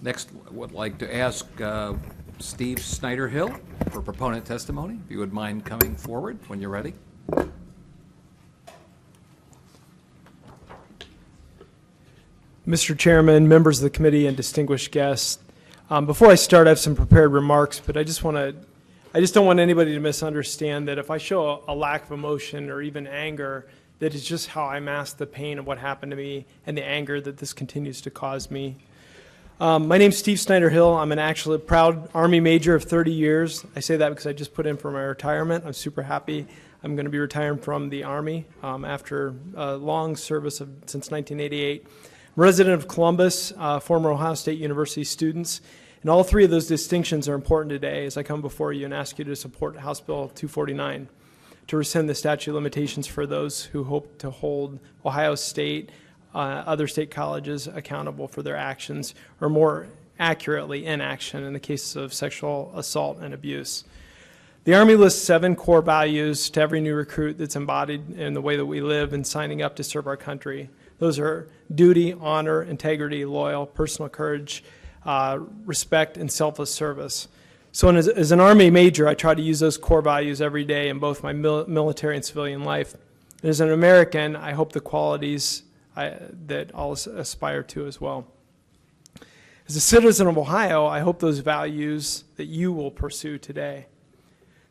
Next, would like to ask Steve Snyder-Hill for proponent testimony. If you would mind coming forward when you're ready. Mr. Chairman, members of the committee, and distinguished guests, before I start, I have some prepared remarks, but I just don't want anybody to misunderstand that if I show a lack of emotion or even anger, that is just how I mask the pain of what happened to me and the anger that this continues to cause me. My name's Steve Snyder-Hill. I'm an actually proud Army major of 30 years. I say that because I just put in for my retirement. I'm super happy. I'm going to be retiring from the Army after a long service since 1988. I'm a resident of Columbus, former Ohio State University students, and all three of those distinctions are important today as I come before you and ask you to support House Bill 249 to rescind the statute of limitations for those who hope to hold Ohio State, other state colleges accountable for their actions, or more accurately, inaction in the cases of sexual assault and abuse. The Army lists 7 core values to every new recruit that's embodied in the way that we live and signing up to serve our country. Those are duty, honor, integrity, loyal, personal courage, respect, and selfless service. So as an Army major, I try to use those core values every day in both my military and civilian life. And as an American, I hope the qualities that I'll aspire to as well. As a citizen of Ohio, I hope those values that you will pursue today.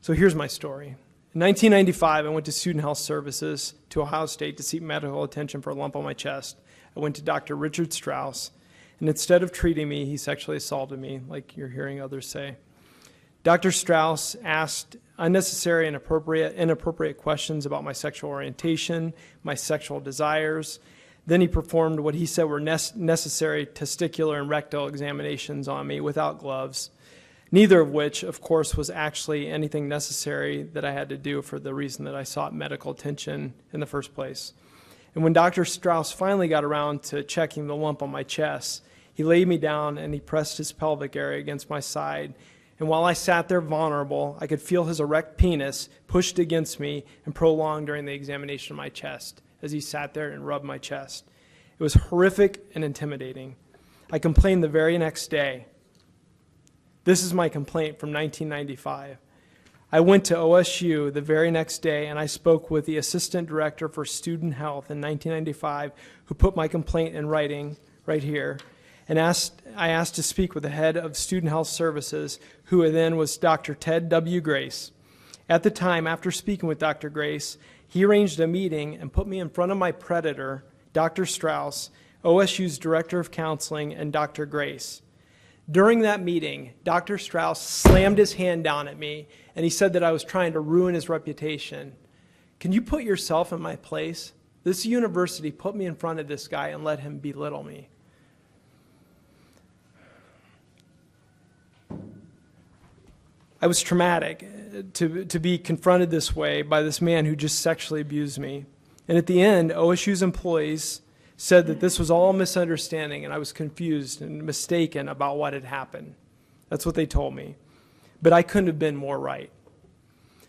So here's my story. In 1995, I went to Student Health Services to Ohio State to seek medical attention for a lump on my chest. I went to Dr. Richard Strauss, and instead of treating me, he sexually assaulted me, like you're hearing others say. Dr. Strauss asked unnecessary and inappropriate questions about my sexual orientation, my sexual desires. Then he performed what he said were necessary testicular and rectal examinations on me without gloves, neither of which, of course, was actually anything necessary that I had to do for the reason that I sought medical attention in the first place. And when Dr. Strauss finally got around to checking the lump on my chest, he laid me down and he pressed his pelvic area against my side. And while I sat there vulnerable, I could feel his erect penis pushed against me and prolonged during the examination of my chest as he sat there and rubbed my chest. It was horrific and intimidating. I complained the very next day. This is my complaint from 1995. I went to OSU the very next day and I spoke with the assistant director for student health in 1995 who put my complaint in writing right here. And I asked to speak with the head of Student Health Services, who then was Dr. Ted W. Grace. At the time, after speaking with Dr. Grace, he arranged a meeting and put me in front of my predator, Dr. Strauss, OSU's Director of Counseling, and Dr. Grace. During that meeting, Dr. Strauss slammed his hand down at me, and he said that I was trying to ruin his reputation. Can you put yourself in my place? This university put me in front of this guy and let him belittle me. I was traumatic to be confronted this way by this man who just sexually abused me. And at the end, OSU's employees said that this was all a misunderstanding and I was confused and mistaken about what had happened. That's what they told me. But I couldn't have been more right.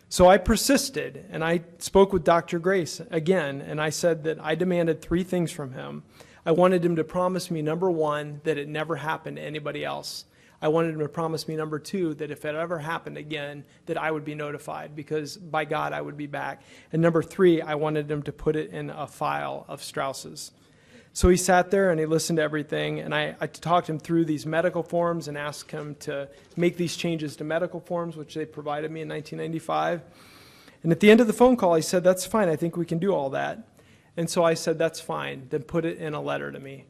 So I persisted and I spoke with Dr. Grace again, and I said that I demanded 3 things from him. I wanted him to promise me, number 1, that it never happened to anybody else. I wanted him to promise me, number 2, that if it ever happened again, that I would be notified because by God I would be back. And number 3, I wanted him to put it in a file of Strauss's. So he sat there and he listened to everything, and I talked him through these medical forms and asked him to make these changes to medical forms, which they provided me in 1995. And at the end of the phone call, he said, "That's fine, I think we can do all that." And so I said, "That's fine, then put it in a letter to me."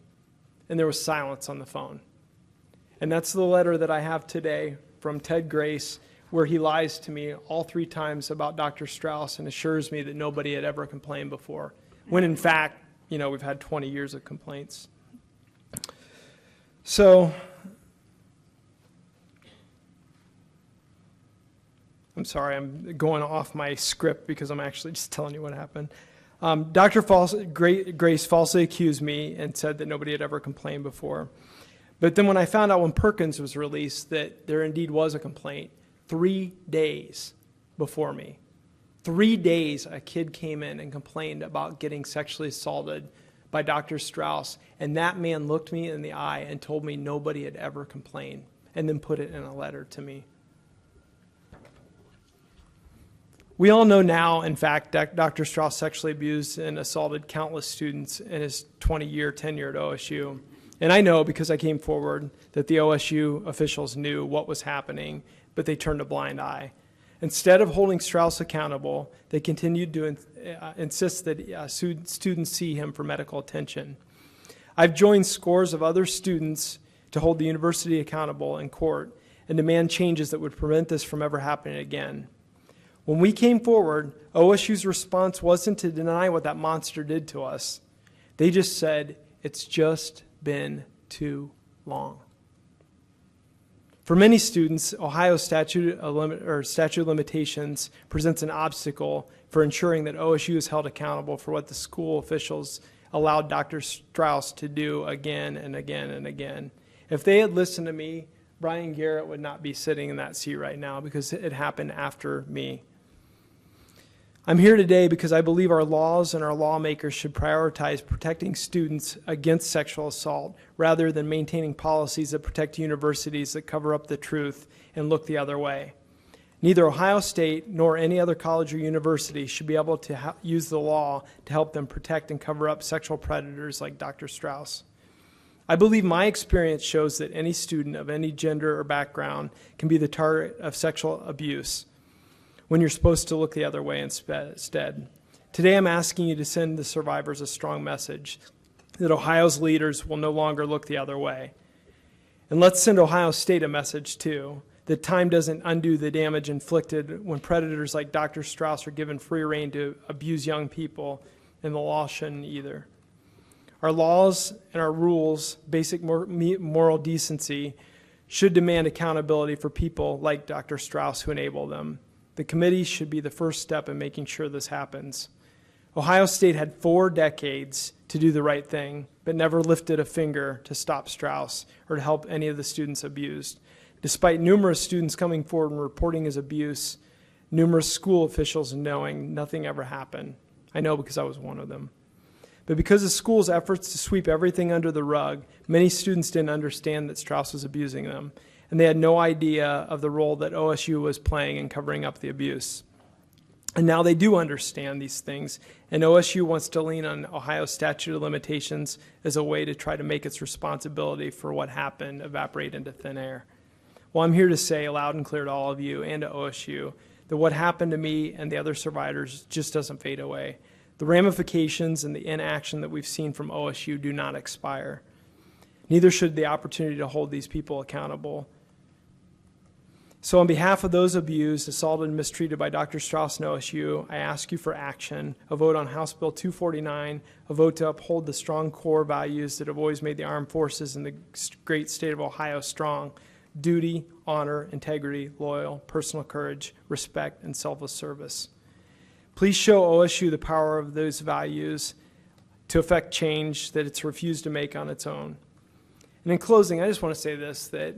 And there was silence on the phone. And that's the letter that I have today from Ted Grace, where he lies to me all 3 times about Dr. Strauss and assures me that nobody had ever complained before, when in fact, we've had 20 years of complaints. So, I'm sorry, I'm going off my script because I'm actually just telling you what happened. Dr. Grace falsely accused me and said that nobody had ever complained before. But then when I found out when Perkins was released that there indeed was a complaint, 3 days before me, 3 days a kid came in and complained about getting sexually assaulted by Dr. Strauss, and that man looked me in the eye and told me nobody had ever complained, and then put it in a letter to me. We all know now, in fact, that Dr. Strauss sexually abused and assaulted countless students in his 20-year tenure at OSU. And I know, because I came forward, that the OSU officials knew what was happening, but they turned a blind eye. Instead of holding Strauss accountable, they continued to insist that students see him for medical attention. I've joined scores of other students to hold the university accountable in court and demand changes that would prevent this from ever happening again. When we came forward, OSU's response wasn't to deny what that monster did to us. They just said, it's just been too long. For many students, Ohio's statute of limitations presents an obstacle for ensuring that OSU is held accountable for what the school officials allowed Dr. Strauss to do again and again and again. If they had listened to me, Brian Garrett would not be sitting in that seat right now, because it happened after me. I'm here today because I believe our laws and our lawmakers should prioritize protecting students against sexual assault rather than maintaining policies that protect universities that cover up the truth and look the other way. Neither Ohio State nor any other college or university should be able to use the law to help them protect and cover up sexual predators like Dr. Strauss. I believe my experience shows that any student of any gender or background can be the target of sexual abuse when you're supposed to look the other way instead. Today I'm asking you to send the survivors a strong message that Ohio's leaders will no longer look the other way. And let's send Ohio State a message too, that time doesn't undo the damage inflicted when predators like Dr. Strauss are given free rein to abuse young people, and the law shouldn't either. Our laws and our rules, basic moral decency, should demand accountability for people like Dr. Strauss who enable them. The committee should be the first step in making sure this happens. Ohio State had 4 decades to do the right thing, but never lifted a finger to stop Strauss or to help any of the students abused. Despite numerous students coming forward and reporting his abuse, numerous school officials knowing, nothing ever happened. I know, because I was one of them. But because of school's efforts to sweep everything under the rug, many students didn't understand that Strauss was abusing them, and they had no idea of the role that OSU was playing in covering up the abuse. And now they do understand these things, and OSU wants to lean on Ohio's statute of limitations as a way to try to make its responsibility for what happened evaporate into thin air. Well, I'm here to say loud and clear to all of you and to OSU that what happened to me and the other survivors just doesn't fade away. The ramifications and the inaction that we've seen from OSU do not expire. Neither should the opportunity to hold these people accountable. So on behalf of those abused, assaulted, and mistreated by Dr. Strauss and OSU, I ask you for action, a vote on House Bill 249, a vote to uphold the strong core values that have always made the armed forces in the great state of Ohio strong: duty, honor, integrity, loyal, personal courage, respect, and selfless service. Please show OSU the power of those values to effect change that it's refused to make on its own. And in closing, I just want to say this, that,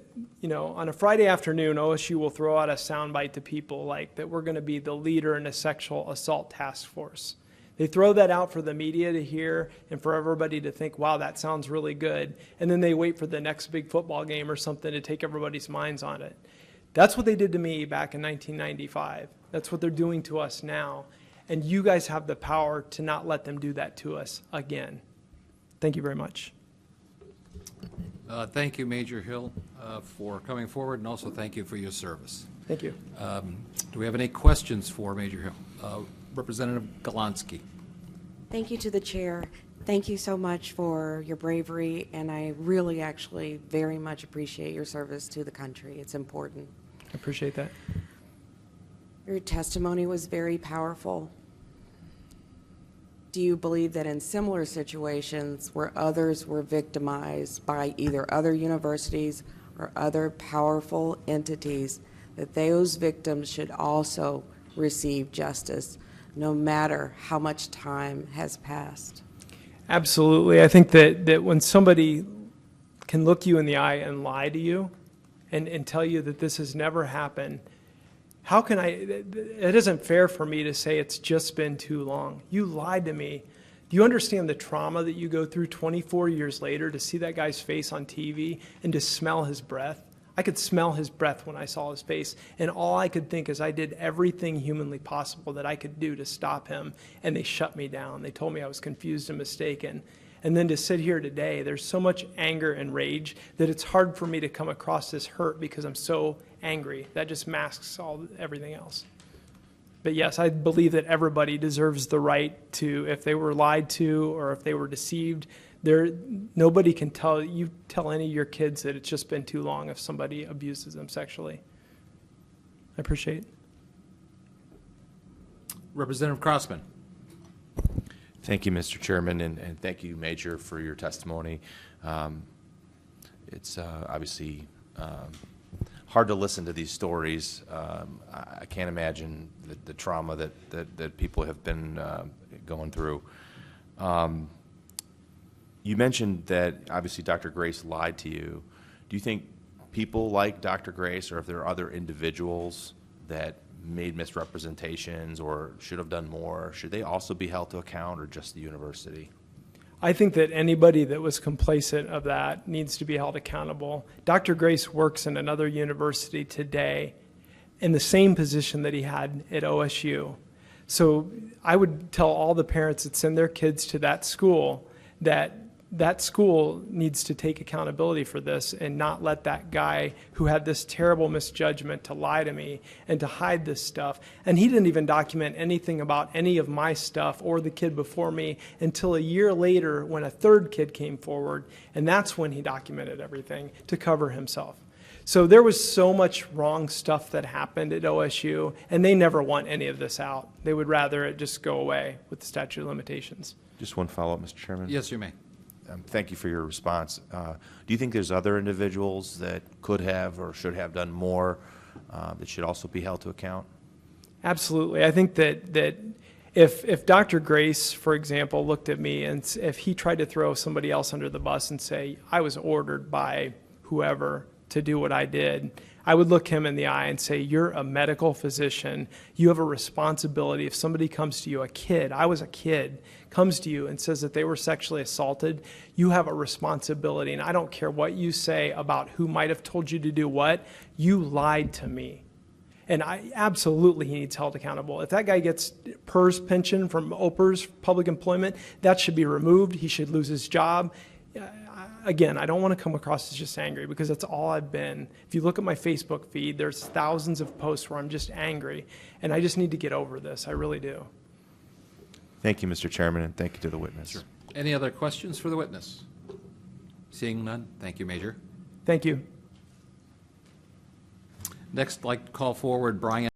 on a Friday afternoon, OSU will throw out a soundbite to people like that we're going to be the leader in a sexual assault task force. They throw that out for the media to hear and for everybody to think, wow, that sounds really good. And then they wait for the next big football game or something to take everybody's minds on it. That's what they did to me back in 1995. That's what they're doing to us now. And you guys have the power to not let them do that to us again. Thank you very much. Thank you, Major Hill, for coming forward, and also thank you for your service. Thank you. Do we have any questions for Major Hill? Representative Galansky. Thank you to the chair. Thank you so much for your bravery, and I really actually very much appreciate your service to the country. It's important. I appreciate that. Your testimony was very powerful. Do you believe that in similar situations where others were victimized by either other universities or other powerful entities, that those victims should also receive justice, no matter how much time has passed? Absolutely. I think that when somebody can look you in the eye and lie to you and tell you that this has never happened, how can it isn't fair for me to say it's just been too long. You lied to me Do you understand the trauma that you go through 24 years later to see that guy's face on TV and to smell his breath? I could smell his breath when I saw his face, and all I could think is I did everything humanly possible that I could do to stop him, and they shut me down. They told me I was confused and mistaken. And then to sit here today, there's so much anger and rage that it's hard for me to come across this hurt because I'm so angry. That just masks everything else. But yes, I believe that everybody deserves the right to, if they were lied to or if they were deceived, nobody can tell any of your kids that it's just been too long if somebody abuses them sexually. I appreciate it. Representative Crossman. Thank you, Mr. Chairman, and thank you, Major, for your testimony. It's obviously hard to listen to these stories. I can't imagine the trauma that people have been going through. You mentioned that obviously Dr. Grace lied to you. Do you think people like Dr. Grace, or if there are other individuals that made misrepresentations or should have done more, should they also be held to account, or just the university? I think that anybody that was complacent of that needs to be held accountable. Dr. Grace works in another university today in the same position that he had at OSU. So I would tell all the parents that send their kids to that school that that school needs to take accountability for this and not let that guy who had this terrible misjudgment to lie to me and to hide this stuff. And he didn't even document anything about any of my stuff or the kid before me until a year later when a third kid came forward, and that's when he documented everything to cover himself. So there was so much wrong stuff that happened at OSU, and they never want any of this out. They would rather it just go away with the statute of limitations. Just one follow-up, Mr. Chairman. Yes, you may. Thank you for your response. Do you think there's other individuals that could have or should have done more that should also be held to account? Absolutely. I think that if Dr. Grace, for example, looked at me and if he tried to throw somebody else under the bus and say, I was ordered by whoever to do what I did, I would look him in the eye and say, you're a medical physician. You have a responsibility. If somebody comes to you, I was a kid, comes to you and says that they were sexually assaulted, you have a responsibility. And I don't care what you say about who might have told you to do what, you lied to me. And absolutely he needs held accountable. If that guy gets PERS pension from OPERS, public employment, that should be removed. He should lose his job. Again, I don't want to come across as just angry because that's all I've been. If you look at my Facebook feed, there's thousands of posts where I'm just angry, and I just need to get over this. I really do. Thank you, Mr. Chairman, and thank you to the witness. Sure. Any other questions for the witness? Seeing none, thank you, Major. Thank you. Next, I'd like to call forward Brian